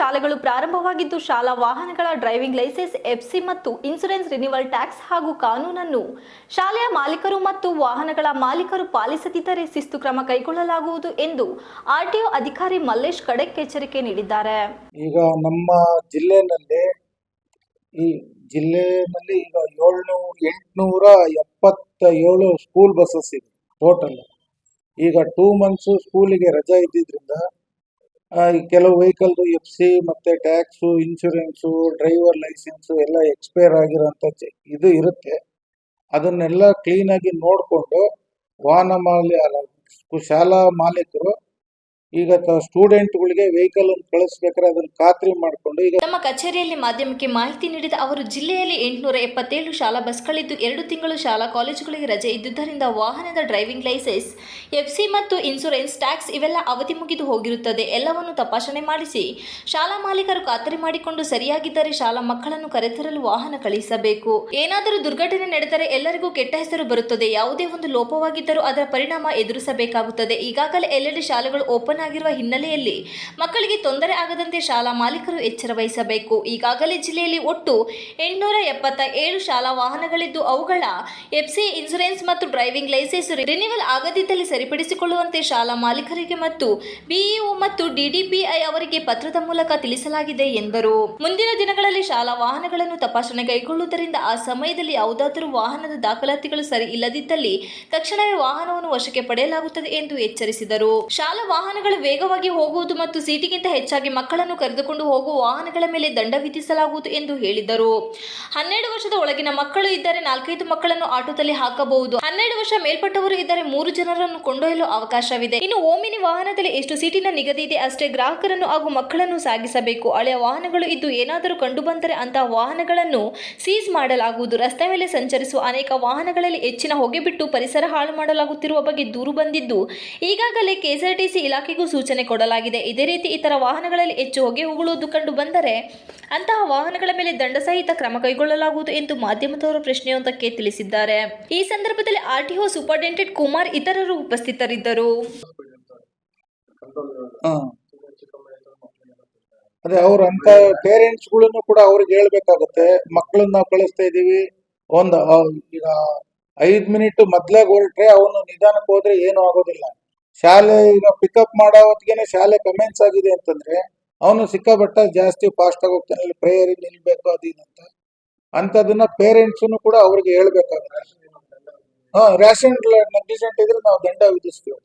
ಶಾಲೆಗಳು ಪ್ರಾರಂಭವಾಗಿದ್ದು ಶಾಲಾ ವಾಹನಗಳ ಡ್ರೈವಿಂಗ್ ಲೈಸೆನ್ಸ್, ಎಫ್ಸಿ ಮತ್ತು ಇನ್ಶೂರೆನ್ಸ್ ರಿನಿವಲ್ ಟ್ಯಾಕ್ಸ್ ಹಾಗೂ ಕಾನೂನನ್ನು ಶಾಲೆಯ ಮಾಲೀಕರು ಮತ್ತು ವಾಹನಗಳ ಮಾಲೀಕರು ಪಾಲಿಸದಿದ್ದರೆ ಶಿಸ್ತು ಕ್ರಮ ಕೈಗೊಳ್ಳಲಾಗುವುದು ಎಂದು ಆರ್ಟಿಒ ಅಧಿಕಾರಿ ಮಲ್ಲೇಶ್ ಖಡಕ್ ಎಚ್ಚರಿಕೆ ನೀಡಿದ್ದಾರೆ. ಈಗ ನಮ್ಮ ಜಿಲ್ಲೆಯಲ್ಲಿ ಈಗ 877 ಸ್ಕೂಲ್ ಬಸ್ಸಸ್ ಇದೆ ಟೋಟಲ್. ಈಗ 2 months ಸ್ಕೂಲಿಗೆ ರಜಾ ಇದ್ದಿದ್ರಿಂದ ಕೆಲವು ವೆಹಿಕಲ್ ಎಫ್ಸಿ ಮತ್ತೆ ಟ್ಯಾಕ್ಸು, ಇನ್ಶೂರೆನ್ಸು, ಡ್ರೈವರ್ ಲೈಸೆನ್ಸು ಎಲ್ಲ ಎಕ್ಸ್ಪೈರ್ ಆಗಿರೋಂಥ ಇದು ಇರುತ್ತೆ. ಅದನ್ನೆಲ್ಲ ಕ್ಲೀನಾಗಿ ನೋಡಿಕೊಂಡು ಶಾಲಾ ಮಾಲೀಕರು ಈಗ ಸ್ಟೂಡೆಂಟ್ಗಳಿಗೆ ವೆಹಿಕಲ್ ಕಳಿಸ್ಬೇಕಾದ್ರೆ ಅದನ್ನ ಖಾತ್ರಿ ಮಾಡಿಕೊಂಡು ಈಗ ತಮ್ಮ ಕಚೇರಿಯಲ್ಲಿ ಮಾಧ್ಯಮಕ್ಕೆ ಮಾಹಿತಿ ನೀಡಿದ ಅವರು, ಜಿಲ್ಲೆಯಲ್ಲಿ 877 ಶಾಲಾ ಬಸ್ಗಳಿದ್ದು 2 ತಿಂಗಳು ಶಾಲಾ ಕಾಲೇಜುಗಳಿಗೆ ರಜೆ ಇದ್ದುದರಿಂದ ವಾಹನದ ಡ್ರೈವಿಂಗ್ ಲೈಸೆನ್ಸ್, ಎಫ್ಸಿ ಮತ್ತು ಇನ್ಶೂರೆನ್ಸ್ ಟ್ಯಾಕ್ಸ್ ಇವೆಲ್ಲ ಅವಧಿ ಮುಗಿದು ಹೋಗಿರುತ್ತದೆ. ಎಲ್ಲವನ್ನು ತಪಾಸಣೆ ಮಾಡಿಸಿ ಶಾಲಾ ಮಾಲೀಕರು ಖಾತರಿ ಮಾಡಿಕೊಂಡು ಸರಿಯಾಗಿದ್ದರೆ ಶಾಲಾ ಮಕ್ಕಳನ್ನು ಕರೆತರಲು ವಾಹನ ಕಳುಹಿಸಬೇಕು. ಏನಾದರೂ ದುರ್ಘಟನೆ ನಡೆದರೆ ಎಲ್ಲರಿಗೂ ಕೆಟ್ಟ ಹೆಸರು ಬರುತ್ತದೆ. ಯಾವುದೇ ಒಂದು ಲೋಪವಾಗಿದ್ದರೂ ಅದರ ಪರಿಣಾಮ ಎದುರಿಸಬೇಕಾಗುತ್ತದೆ. ಈಗಾಗಲೇ ಎಲ್ಲೆಡೆ ಶಾಲೆಗಳು ಓಪನ್ ಆಗಿರುವ ಹಿನ್ನೆಲೆಯಲ್ಲಿ ಮಕ್ಕಳಿಗೆ ತೊಂದರೆ ಆಗದಂತೆ ಶಾಲಾ ಮಾಲೀಕರು ಎಚ್ಚರ ವಹಿಸಬೇಕು. ಈಗಾಗಲೇ ಜಿಲ್ಲೆಯಲ್ಲಿ ಒಟ್ಟು 877 ಶಾಲಾ ವಾಹನಗಳಿದ್ದು ಅವುಗಳ ಎಫ್ಸಿ, ಇನ್ಶೂರೆನ್ಸ್ ಮತ್ತು ಡ್ರೈವಿಂಗ್ ಲೈಸೆನ್ಸ್ ರಿನಿವಲ್ ಆಗದಿದ್ದಲ್ಲಿ ಸರಿಪಡಿಸಿಕೊಳ್ಳುವಂತೆ ಶಾಲಾ ಮಾಲೀಕರಿಗೆ ಮತ್ತು ಬಿಇಒ ಮತ್ತು ಡಿಡಿಪಿಐ ಅವರಿಗೆ ಪತ್ರದ ಮೂಲಕ ತಿಳಿಸಲಾಗಿದೆ ಎಂದರು. ಮುಂದಿನ ದಿನಗಳಲ್ಲಿ ಶಾಲಾ ವಾಹನಗಳನ್ನು ತಪಾಸಣೆ ಕೈಗೊಳ್ಳುವುದರಿಂದ ಆ ಸಮಯದಲ್ಲಿ ಯಾವುದಾದರೂ ವಾಹನದ ದಾಖಲಾತಿಗಳು ಸರಿ ಇಲ್ಲದಿದ್ದಲ್ಲಿ ತಕ್ಷಣವೇ ವಾಹನವನ್ನು ವಶಕ್ಕೆ ಪಡೆಯಲಾಗುತ್ತದೆ ಎಂದು ಎಚ್ಚರಿಸಿದರು. ಶಾಲಾ ವಾಹನಗಳು ವೇಗವಾಗಿ ಹೋಗುವುದು ಮತ್ತು ಸೀಟಿಗಿಂತ ಹೆಚ್ಚಾಗಿ ಮಕ್ಕಳನ್ನು ಕರೆದುಕೊಂಡು ಹೋಗುವ ವಾಹನಗಳ ಮೇಲೆ ದಂಡ ವಿಧಿಸಲಾಗುವುದು ಎಂದು ಹೇಳಿದರು. 12 ವರ್ಷದ ಒಳಗಿನ ಮಕ್ಕಳು ಇದ್ದರೆ 4-5 ಮಕ್ಕಳನ್ನು ಆಟೋದಲ್ಲಿ ಹಾಕಬಹುದು. 12 ವರ್ಷ ಮೇಲ್ಪಟ್ಟವರು ಇದ್ದರೆ 3 ಜನರನ್ನು ಕೊಂಡೊಯ್ಯಲು ಅವಕಾಶವಿದೆ. ಇನ್ನು ಓಮಿನಿ ವಾಹನದಲ್ಲಿ ಎಷ್ಟು ಸೀಟಿನ ನಿಗದಿ ಇದೆ ಅಷ್ಟೇ ಗ್ರಾಹಕರನ್ನು ಹಾಗೂ ಮಕ್ಕಳನ್ನು ಸಾಗಿಸಬೇಕು. ಹಳೆಯ ವಾಹನಗಳು ಇದ್ದು ಏನಾದರೂ ಕಂಡುಬಂದರೆ ಅಂತಹ ವಾಹನಗಳನ್ನು ಸೀಸ್ ಮಾಡಲಾಗುವುದು. ರಸ್ತೆ ಮೇಲೆ ಸಂಚರಿಸುವ ಅನೇಕ ವಾಹನಗಳಲ್ಲಿ ಹೆಚ್ಚಿನ ಹೊಗೆ ಬಿಟ್ಟು ಪರಿಸರ ಹಾಳು ಮಾಡಲಾಗುತ್ತಿರುವ ಬಗ್ಗೆ ದೂರು ಬಂದಿದ್ದು ಈಗಾಗಲೇ ಕೆಎಸ್ಆರ್ಟಿಸಿ ಇಲಾಖೆಗೂ ಸೂಚನೆ ಕೊಡಲಾಗಿದೆ. ಇದೇ ರೀತಿ ಇತರ ವಾಹನಗಳಲ್ಲಿ ಹೆಚ್ಚು ಹೊಗೆ ಉಗುಳುವುದು ಕಂಡು ಬಂದರೆ ಅಂತಹ ವಾಹನಗಳ ಮೇಲೆ ದಂಡ ಸಹಿತ ಕ್ರಮ ಕೈಗೊಳ್ಳಲಾಗುವುದು ಎಂದು ಮಾಧ್ಯಮದವರು ಪ್ರಶ್ನೆಯೊಂದಕ್ಕೆ ತಿಳಿಸಿದ್ದಾರೆ. ಈ ಸಂದರ್ಭದಲ್ಲಿ ಆರ್ಟಿಒ ಸೂಪರಿಂಟೆಂಡೆಂಟ್ ಕುಮಾರ್ ಇತರರು ಉಪಸ್ಥಿತರಿದ್ದರು. ಅದೇ ಅವ್ರಂತ ಪೇರೆಂಟ್ಸ್ಗಳನ್ನು ಕೂಡ ಅವ್ರಿಗೆ ಹೇಳ್ಬೇಕಾಗುತ್ತೆ. ಮಕ್ಕಳನ್ನ ನಾವು ಕಳಿಸ್ತಾ ಇದೀವಿ, ಈಗ 5 minute ಮೊದ್ಲಾಗ ಹೊರಟ್ರೆ ಅವನು ನಿಧಾನಕ್ಕೆ ಹೋದ್ರೆ ಏನು ಆಗೋದಿಲ್ಲ. ಶಾಲೆ ಈಗ ಪಿಕಪ್ ಮಾಡೋ ಹೊತ್ತಿಗೆ ಶಾಲೆ ಕಮೆನ್ಸ್ ಆಗಿದೆ ಅಂತಂದ್ರೆ ಅವನು ಸಿಕ್ಕಾಬಟ್ಟ ಜಾಸ್ತಿ ಫಾಸ್ಟ್ ಆಗಿ ಹೋಗ್ತಾನೆ, ಪ್ರೇಯರ್ ನಿಲ್ಬೇಕು ಅದೇನಂತ ಅಂತದನ್ನ ಪೇರೆಂಟ್ಸ್ ಕೂಡ ಅವ್ರಿಗೆ ಹೇಳ್ಬೇಕಾಗುತ್ತೆ. ರ್ಯಾಷನ್ ನೆಗ್ಲಿಜೆಂಟ್ ಇದ್ರೆ ನಾವು ದಂಡ ವಿಧಿಸ್ತೀವಿ.